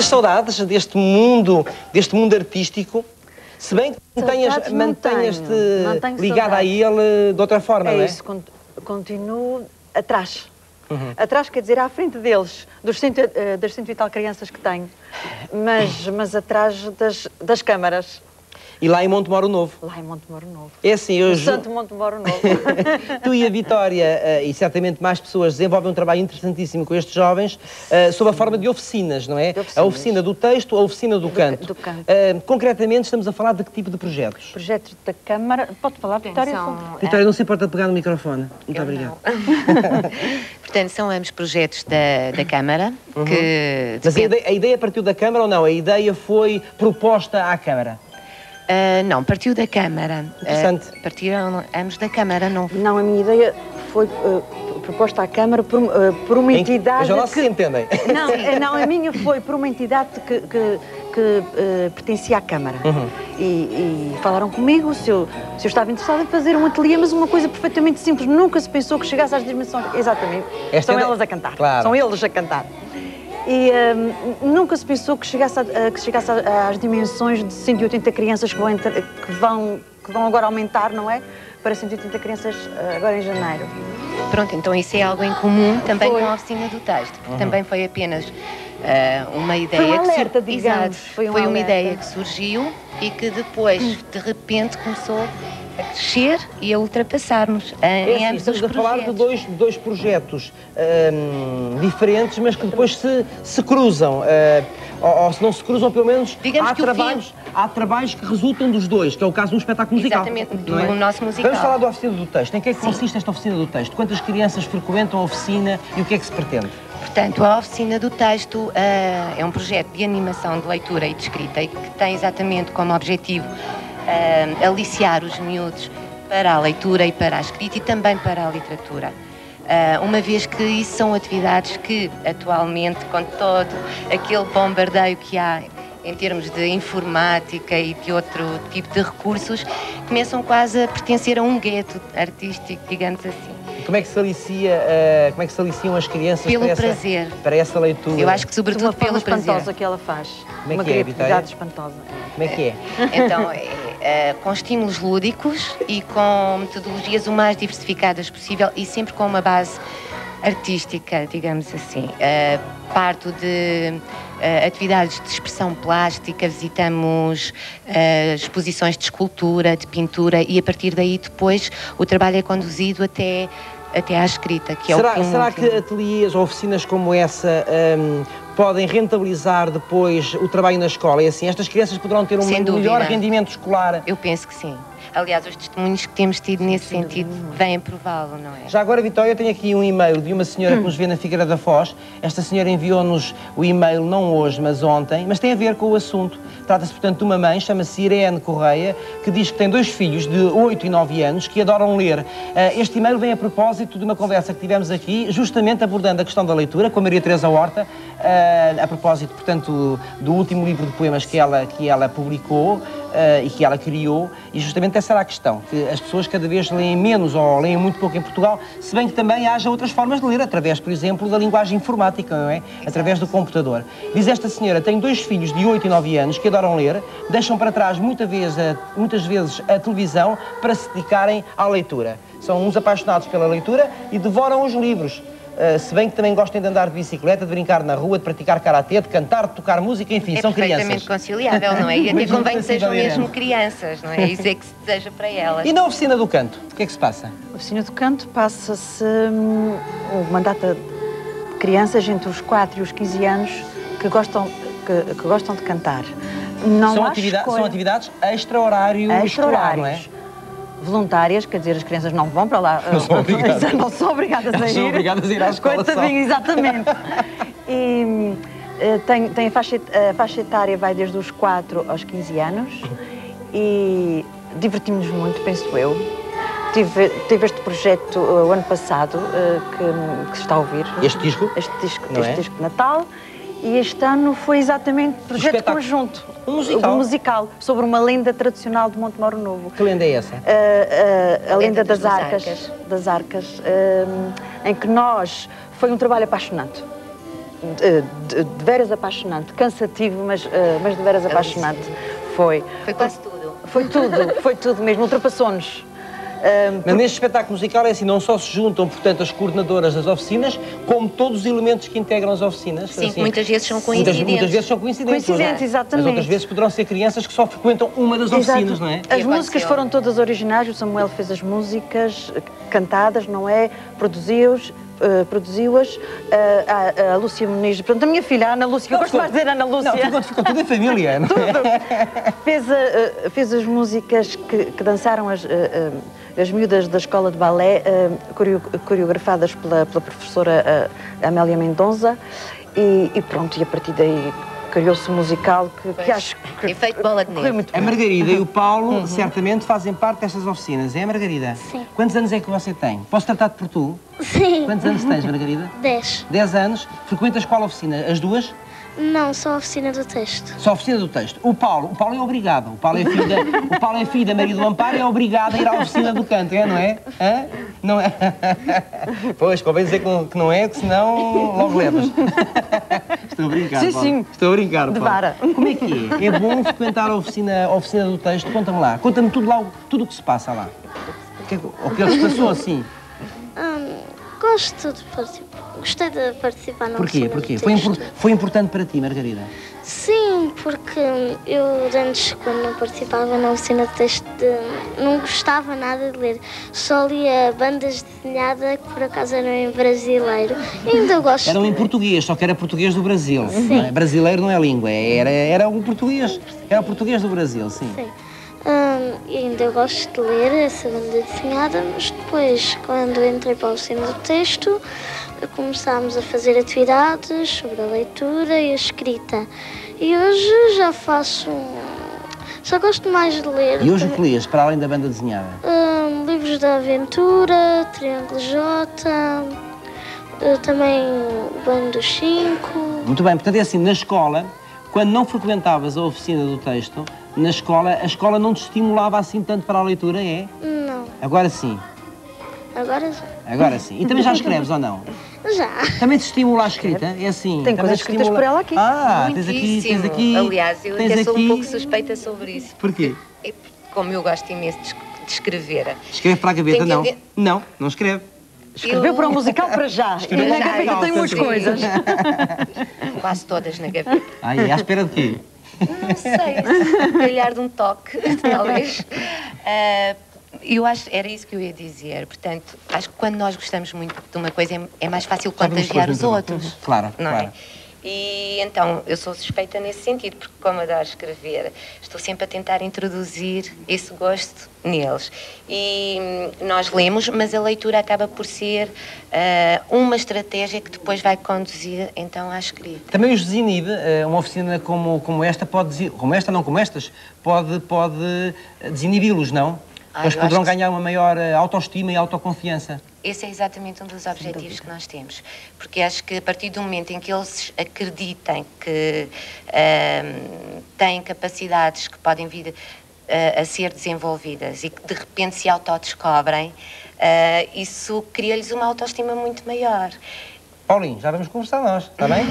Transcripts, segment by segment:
Muitas saudades deste mundo artístico, se bem que mantenhas-te ligada a ele de outra forma, não é? É isso, continuo atrás. Atrás quer dizer à frente deles, das 100 e tal crianças que tenho, mas atrás das câmaras. E lá em Montemoro Novo. Lá em Montemoro Novo. É assim, hoje... O Santo Montemoro Novo. Tu e a Vitória, e certamente mais pessoas, desenvolvem um trabalho interessantíssimo com estes jovens, sob a forma de oficinas, não é? A oficina do texto, a oficina do canto. Do canto. Concretamente, estamos a falar de que tipo de projetos? Projetos da Câmara... Pode falar, Vitória? Vitória, não se importa de pegar no microfone. Muito obrigado. Portanto, são ambos projetos da Câmara. Mas a ideia partiu da Câmara ou não? A ideia foi proposta à Câmara? Não, partiu da Câmara. Interessante. Partiram ambos da Câmara, não. Não, a minha ideia foi proposta à Câmara por uma entidade. Já lá se entendem. Não, a minha foi por uma entidade que pertencia à Câmara. E falaram comigo se eu estava interessada em fazer um ateliê, mas uma coisa perfeitamente simples. Nunca se pensou que chegasse às dimensões. Exatamente. São elas a cantar. Claro. São eles a cantar. E nunca se pensou que chegasse às dimensões de 180 crianças que vão agora aumentar, não é? Para 180 crianças agora em janeiro. Pronto, então isso é algo em comum também com a oficina do texto, porque também foi apenas uma ideia foi um alerta, digamos. Foi uma ideia que surgiu e que depois, de repente, começou a crescer e a ultrapassar-nos em ambos os projetos. Estamos a falar de dois projetos diferentes, mas que depois se cruzam. Ou se não se cruzam, pelo menos há trabalhos que resultam dos dois, que é o caso de um espetáculo musical. Exatamente, do nosso musical. Vamos falar da oficina do texto. Em que é que consiste esta oficina do texto? Quantas crianças frequentam a oficina e o que é que se pretende? Portanto, a oficina do texto é um projeto de animação, de leitura e de escrita e que tem exatamente como objetivo aliciar os miúdos para a leitura e para a escrita e também para a literatura. Uma vez que isso são atividades que atualmente, com todo aquele bombardeio que há em termos de informática e de outro tipo de recursos, começam quase a pertencer a um gueto artístico, digamos assim. Como é que se aliciam as crianças para essa leitura? Eu acho que sobretudo pelo prazer. Espantosa que ela faz. Como é que é, Vitória? Espantosa. Como é que é? Então, com estímulos lúdicos e com metodologias o mais diversificadas possível e sempre com uma base artística, digamos assim. Parto de atividades de expressão plástica, visitamos exposições de escultura, de pintura e a partir daí depois o trabalho é conduzido até à escrita, que é o fim. Será que ateliês ou oficinas como essa podem rentabilizar depois o trabalho na escola? E assim, estas crianças poderão ter um melhor rendimento escolar? Eu penso que sim. Aliás, os testemunhos que temos tido nesse sentido vêm prová-lo, não é? Já agora, Vitória, eu tenho aqui um e-mail de uma senhora que nos vê na Figueira da Foz. Esta senhora enviou-nos o e-mail não hoje, mas ontem, mas tem a ver com o assunto. Trata-se, portanto, de uma mãe, chama-se Irene Correia, que diz que tem 2 filhos de 8 e 9 anos que adoram ler. Este e-mail vem a propósito de uma conversa que tivemos aqui, justamente abordando a questão da leitura, com a Maria Teresa Horta, a propósito, portanto, do último livro de poemas que ela publicou e que ela criou, e justamente essa era a questão, que as pessoas cada vez leem menos ou leem muito pouco em Portugal, se bem que também haja outras formas de ler, através, por exemplo, da linguagem informática, não é? Exato. Através do computador. Diz esta senhora, tem 2 filhos de 8 e 9 anos que adoram ler, deixam para trás muitas vezes a televisão para se dedicarem à leitura. São uns apaixonados pela leitura e devoram os livros. Se bem que também gostam de andar de bicicleta, de brincar na rua, de praticar karatê, de cantar, de tocar música, enfim, são crianças. É perfeitamente conciliável, não é? E até convém que sejam mesmo crianças, não é? Isso é que se deseja para elas. E na oficina do canto, o que é que se passa? A oficina do canto passa-se uma data de crianças entre os 4 e os 15 anos que gostam de cantar. São atividades extra-horário escolar, não é? Voluntárias, quer dizer, as crianças não vão para lá. Não são obrigadas. Não são obrigadas a ir. São obrigadas a ir à escola só. Exatamente. E tem a faixa etária vai desde os 4 aos 15 anos e divertimos-nos muito, penso eu. Tive este projeto o ano passado, que se está a ouvir. Este disco? Este disco de Natal. E este ano foi exatamente projeto conjunto. Um musical sobre uma lenda tradicional de Montemoro Novo. Que lenda é essa? A lenda das arcas. Em que foi um trabalho apaixonante. de veras apaixonante, cansativo, mas de veras apaixonante. Foi quase tudo. Foi tudo mesmo, ultrapassou-nos. Mas neste espetáculo musical é assim, não só se juntam, portanto, as coordenadoras das oficinas, como todos os elementos que integram as oficinas. Sim, assim, muitas vezes são coincidentes. Muitas vezes são coincidentes. Coincidentes, exatamente. Mas outras vezes poderão ser crianças que só frequentam uma das oficinas, não é? As músicas foram todas originais, o Samuel fez as músicas cantadas, não é? Produziu-as. A Lúcia Muniz, portanto, a minha filha, a Ana Lúcia, eu gosto mais de dizer Ana Lúcia. Não, ficou tudo em família, não é? Fez as músicas que dançaram as miúdas da escola de balé, coreografadas pela professora Amélia Mendonça, e pronto, e a partir daí criou-se um musical que acho que efeito bola de neve. Muito a Margarida e o Paulo certamente fazem parte destas oficinas, é, Margarida? Sim. Quantos anos é que você tem? Posso tratar-te por tu? Sim. Quantos anos tens, Margarida? 10. 10 anos. Frequentas qual oficina? As duas? Não, só a oficina do texto. Só a oficina do texto. O Paulo é obrigado. O Paulo é filho da Maria do Amparo, é obrigado a ir à oficina do canto, não é? Hã? Não é? Pois, convém dizer que não é, que senão logo levas. Estou a brincar, Sim, Paulo. sim. Estou a brincar, De Paulo. vara. Como é que é? É bom frequentar a oficina do texto? Conta-me lá. Conta-me tudo o que se passa lá. O que se passou assim? Gosto de participar. Gostei de participar na Porquê? oficina Porquê? do texto. Foi importante para ti, Margarida? Sim, porque eu antes, quando não participava na oficina de texto, não gostava nada de ler. Só lia bandas desenhadas que por acaso eram em brasileiro. E ainda gosto. Eram em português, só que era português do Brasil. Não é? Brasileiro não é língua, era um português. Era o português do Brasil, sim. Sim. E ainda eu gosto de ler essa banda desenhada, mas depois, quando entrei para a oficina do texto, começámos a fazer atividades sobre a leitura e a escrita. E hoje já só gosto mais de ler. E hoje o que lês, para além da banda desenhada? Livros de aventura, Triângulo J, também o Banho dos 5. Muito bem, portanto é assim, na escola, quando não frequentavas a oficina do texto, a escola não te estimulava assim tanto para a leitura, é? Não, Agora sim. agora já. Agora sim. E também já escreves ou não? Já. Também te estimula a escrita? É assim. Tem também coisas te escritas por ela aqui. Tens Muitíssimo. aqui. Aliás, eu até sou um pouco suspeita sobre isso. Porquê? Como eu gosto imenso de escrever. Escreve para a gaveta, Tem que não. Não escreve. Escreveu para o musical para já. E na gaveta tem umas coisas. Quase todas na gaveta. Ai, é à espera de quê? Não sei, calhar de um toque, talvez. Eu acho, era isso que eu ia dizer. Portanto, acho que quando nós gostamos muito de uma coisa é mais fácil contagiar os outros. Claro, não claro. é? E então, eu sou suspeita nesse sentido, porque como adoro escrever, estou sempre a tentar introduzir esse gosto neles. E nós lemos, mas a leitura acaba por ser uma estratégia que depois vai conduzir, então, à escrita. Também os desinibe, uma oficina como esta pode... Como estas, pode desinibi-los, não? Eles poderão ganhar uma maior autoestima e autoconfiança. Esse é exatamente um dos objetivos que nós temos, porque acho que a partir do momento em que eles acreditem que têm capacidades que podem vir a ser desenvolvidas e que de repente se autodescobrem, isso cria-lhes uma autoestima muito maior. Paulinho, já vamos conversar nós, está bem?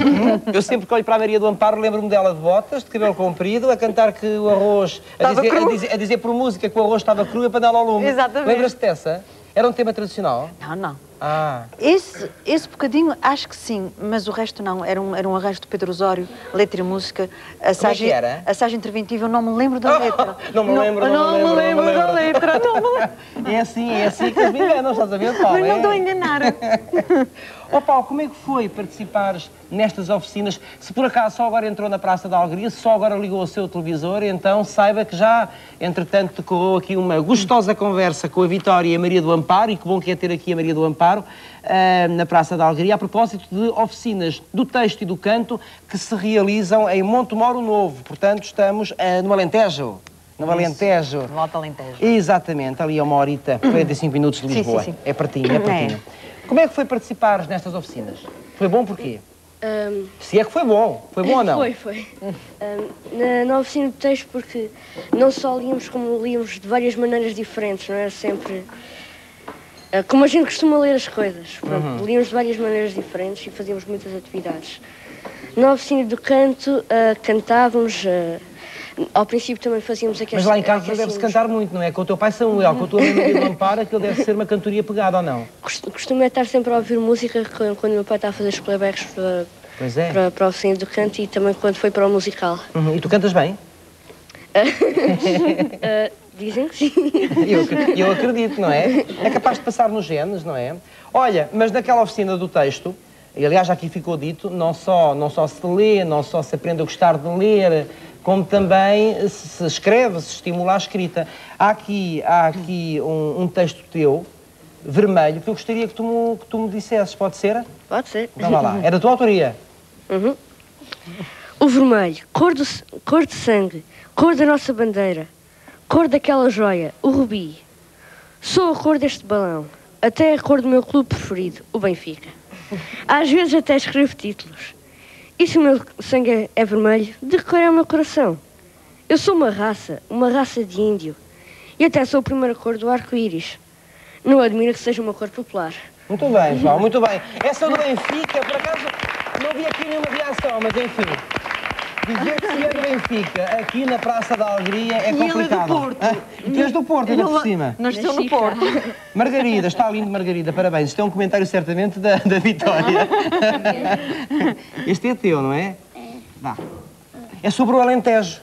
Eu sempre que olho para a Maria do Amparo lembro-me dela de botas, de cabelo comprido, a cantar que o arroz... A dizer por música que o arroz estava cru e para dar ao lume. Exatamente. Lembras-te dessa? Era um tema tradicional? Não. Ah. Esse bocadinho, acho que sim, mas o resto não. Era um arranjo de Pedro Osório, letra e música. Como é que era? Assagem interventiva, eu não me lembro da letra. Não me lembro da letra. É assim que eles me enganam, estás a ver, Paulo? Mas não estou a enganar. Ó Paulo, como é que foi participares nestas oficinas? Se por acaso só agora entrou na Praça da Alegria, se só agora ligou o seu televisor, então saiba que já, entretanto, decorreu aqui uma gostosa conversa com a Vitória e a Maria do Amparo, e que bom que é ter aqui a Maria do Amparo, na Praça da Alegria, a propósito de oficinas do texto e do canto que se realizam em Montemoro Novo. Portanto, estamos no Alentejo. No Alentejo. No Alto Alentejo. Exatamente, ali a 1 hora, 45 minutos de Lisboa. Sim. É pertinho, é pertinho. Como é que foi participares nestas oficinas? Foi bom porquê? Se é que foi bom ou não? Foi. Na oficina de texto, porque não só líamos, como líamos de várias maneiras diferentes, não era sempre... como a gente costuma ler as coisas. Pronto, líamos de várias maneiras diferentes e fazíamos muitas atividades. Na oficina do canto, cantávamos, ao princípio também fazíamos aquelas... Mas lá em casa deve-se cantar muito, não é? Com o teu pai Samuel, com a tua mãe Maria do Amparo, aquilo deve ser uma cantoria pegada, ou não? Costumo estar sempre a ouvir música quando o meu pai está a fazer os playbacks para a oficina do canto e também quando foi para o musical. E tu cantas bem? Dizem que sim. Eu acredito, não é? É capaz de passar nos genes, não é? Olha, mas naquela oficina do texto, e aliás já aqui ficou dito, não só se lê, não só se aprende a gostar de ler, como também se escreve, se estimula a escrita. Há aqui um texto teu, vermelho, que eu gostaria que tu me dissesses, pode ser? Pode ser. Então vá lá, é da tua autoria. O vermelho, cor de sangue, cor da nossa bandeira, cor daquela joia, o rubi. Sou a cor deste balão, até a cor do meu clube preferido, o Benfica. Às vezes até escrevo títulos. E se o meu sangue é vermelho, de que cor é o meu coração? Eu sou uma raça de índio. E até sou a primeira cor do arco-íris. Não admiro que seja uma cor popular. Muito bem, João, muito bem. Essa do Benfica, por acaso, não vi aqui nenhuma reação, mas enfim. Dizer que se é do Benfica, aqui na Praça da Alegria, é complicado. E ele é do Porto. Tu és do Porto, ainda por cima. Nasceu no Porto. Margarida, está lindo, Margarida, parabéns. Isto é um comentário certamente da Vitória. Este é teu, não é? É. Vá. É sobre o Alentejo.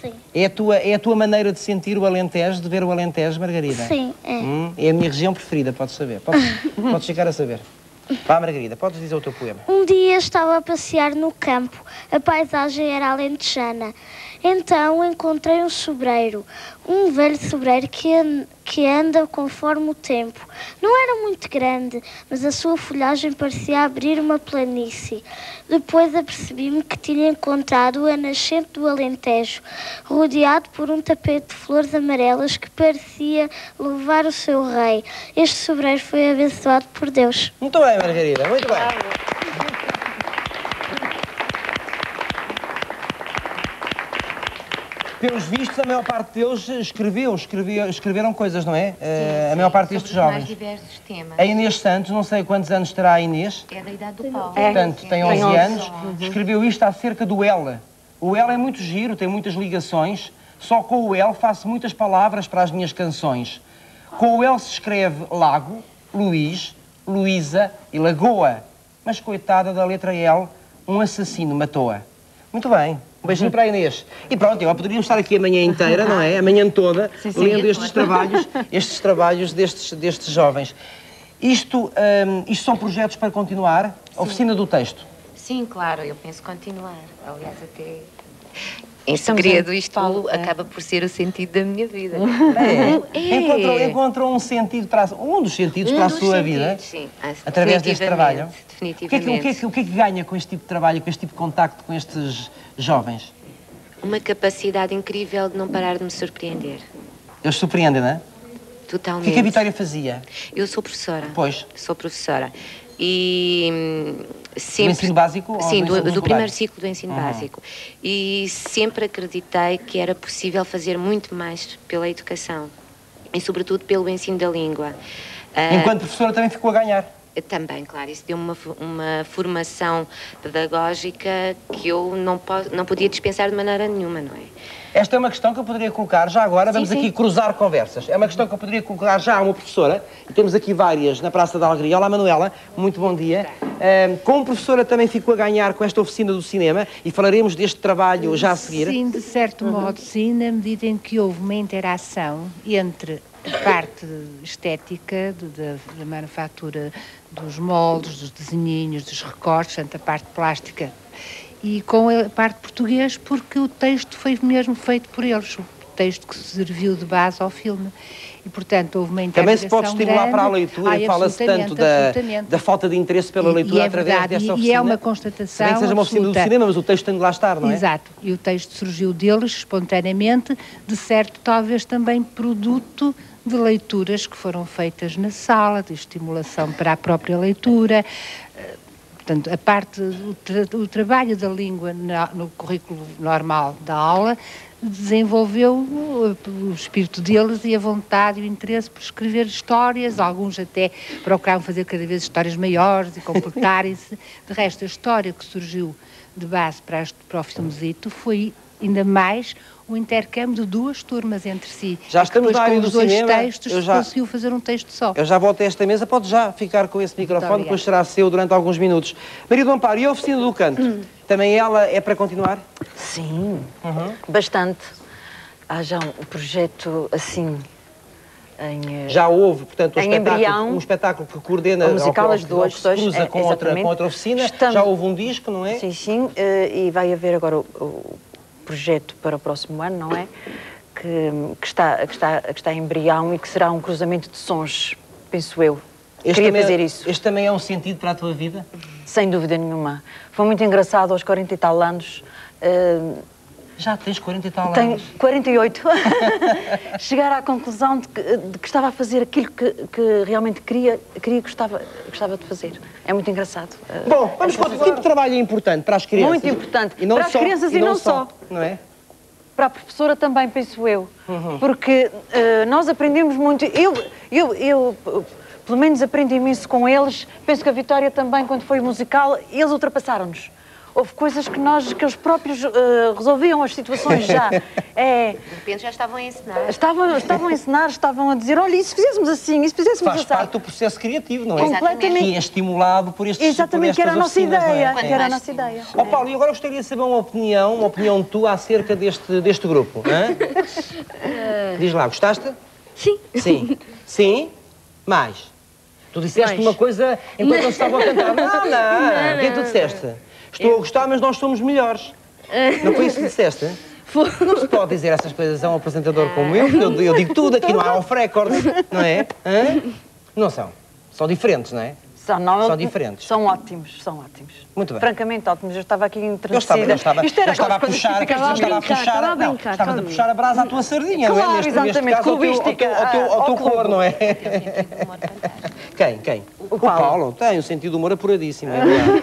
Sim. É a tua maneira de sentir o Alentejo, de ver o Alentejo, Margarida? Sim, é. É a minha região preferida, podes saber. Podes chegar a saber. Vá, Margarida, podes dizer o teu poema. Um dia estava a passear no campo. A paisagem era alentejana. Então encontrei um sobreiro, um velho sobreiro que anda conforme o tempo. Não era muito grande, mas a sua folhagem parecia abrir uma planície. Depois apercebi-me que tinha encontrado a nascente do Alentejo, rodeado por um tapete de flores amarelas que parecia levar o seu rei. Este sobreiro foi abençoado por Deus. Muito bem, Margarida, muito bem. Pelos vistos, a maior parte deles escreveram coisas, não é? A maior parte destes jovens. Mais diversos temas. A Inês Santos, não sei quantos anos terá a Inês. É da idade do Paulo. Portanto, tem 11 anos. Escreveu isto acerca do L. O L é muito giro, tem muitas ligações. Só com o L faço muitas palavras para as minhas canções. Com o L se escreve lago, Luís, Luísa e lagoa. Mas, coitada da letra L, um assassino matou-a. Muito bem. Um beijinho para a Inês. E pronto, eu poderíamos estar aqui a manhã inteira, não é? A manhã toda, lendo estes trabalhos destes jovens. Isto são projetos para continuar? Sim. Oficina do texto? Sim, claro, eu penso continuar. Aliás, até em segredo, isto acaba por ser o sentido da minha vida. Encontram um sentido para um dos sentidos para a sua vida? Sim, através deste trabalho? Definitivamente. O que é que ganha com este tipo de trabalho, com este tipo de contacto com estes jovens? Uma capacidade incrível de não parar de me surpreender. Eles surpreendem, não é? Totalmente. O que é que a Vitória fazia? Eu sou professora. Pois. Sou professora. E sempre... Do ensino básico? Sim, do primeiro ciclo do ensino básico. E sempre acreditei que era possível fazer muito mais pela educação. E, sobretudo, pelo ensino da língua. Enquanto professora também ficou a ganhar? Também, claro. Isso deu uma formação pedagógica que eu não podia dispensar de maneira nenhuma, não é? Esta é uma questão que eu poderia colocar já agora, vamos aqui cruzar conversas. É uma questão que eu poderia colocar já a uma professora, e temos aqui várias na Praça da Alegria. Olá, Manuela, muito bom dia. Como professora também ficou a ganhar com esta oficina do cinema, e falaremos deste trabalho já a seguir. Sim, de certo modo, sim, na medida em que houve uma interação entre a parte estética da manufatura dos moldes, dos desenhinhos, dos recortes, portanto, a parte plástica, e com a parte português, porque o texto foi mesmo feito por eles, o texto que serviu de base ao filme. E, portanto, houve uma integração. Também se pode estimular grande. para a leitura, fala-se tanto da falta de interesse pela leitura através desta oficina. E é uma constatação se bem que seja uma oficina do cinema, mas o texto tem de lá estar, não é? Exato. E o texto surgiu deles, espontaneamente, de certo, talvez também produto de leituras que foram feitas na sala, de estimulação para a própria leitura. Portanto, a parte, o trabalho da língua no currículo normal da aula desenvolveu o espírito deles e a vontade e o interesse por escrever histórias. Alguns até procuravam fazer cada vez histórias maiores e completarem-se. De resto, a história que surgiu de base para o filmezito foi ainda mais um intercâmbio de 2 turmas entre si. Já estamos depois, na área com do os 2 cinema, textos, eu já- conseguiu fazer um texto só. Eu já volto a esta mesa, pode já ficar com esse microfone, obrigada. depois será seu durante alguns minutos. Maria do Amparo, e a oficina do canto? Também ela é para continuar? Sim, bastante. Há já um projeto assim em... Já houve, portanto, Em embrião. um espetáculo que coordena, O musical ao As que Duas se Pessoas, cruza com exatamente. outra oficina. Estamos- Já houve um disco, não é? Sim, sim, e vai haver agora o projeto para o próximo ano, não é? Que está em embrião e que será um cruzamento de sons, penso eu. Queria fazer isso. Este também é um sentido para a tua vida? Sem dúvida nenhuma. Foi muito engraçado aos 40 e tal anos. Já tens 40 e tal Tenho anos. 48. Chegar à conclusão de que estava a fazer aquilo que realmente gostava de fazer. É muito engraçado. Bom, vamos continuar. Que tipo de trabalho é importante para as crianças? Muito importante. E não Para as só, crianças e não só. Não é? Para a professora também, penso eu. Porque nós aprendemos muito. Eu, pelo menos, aprendo imenso com eles. Penso que a Vitória também, quando foi musical, eles ultrapassaram-nos. Houve coisas que eles próprios resolviam as situações já. De repente já estavam a ensinar. Estavam a ensinar, estavam a dizer, olha, e se fizéssemos assim, e se fizéssemos Faz assim? parte do processo criativo, não é? Completamente. Que é estimulado por estes Exatamente, por que era a estas nossa oficinas, não é? ideia. Quanto Que era a mais nossa ideia. Ó Paulo, e agora gostaria de saber uma opinião tua acerca deste grupo. Hã? Diz lá, gostaste? Sim. Sim. Sim? Mais? Tu disseste Mais. uma coisa enquanto eles estavam a cantar. Não. O que é que tu disseste? Estou a gostar, mas nós somos melhores. Não foi isso que disseste? Foi. Não se pode dizer essas coisas a um apresentador como eu, porque eu digo tudo, aqui não há off record, não é? Hã? Não são. São diferentes, não é? São diferentes. São ótimos, são ótimos. Muito bem. Francamente ótimos. Eu estava aqui Eu entretecida. estava a puxar, estava a não, brincar, estava a puxar a brasa à tua sardinha, não é? Claro, exatamente, caso, clubística, ao teu ao clube. cor, não é? Tem um sentido de humor fantástico. Quem? O Paulo. Tem um sentido de humor apuradíssimo, é verdade.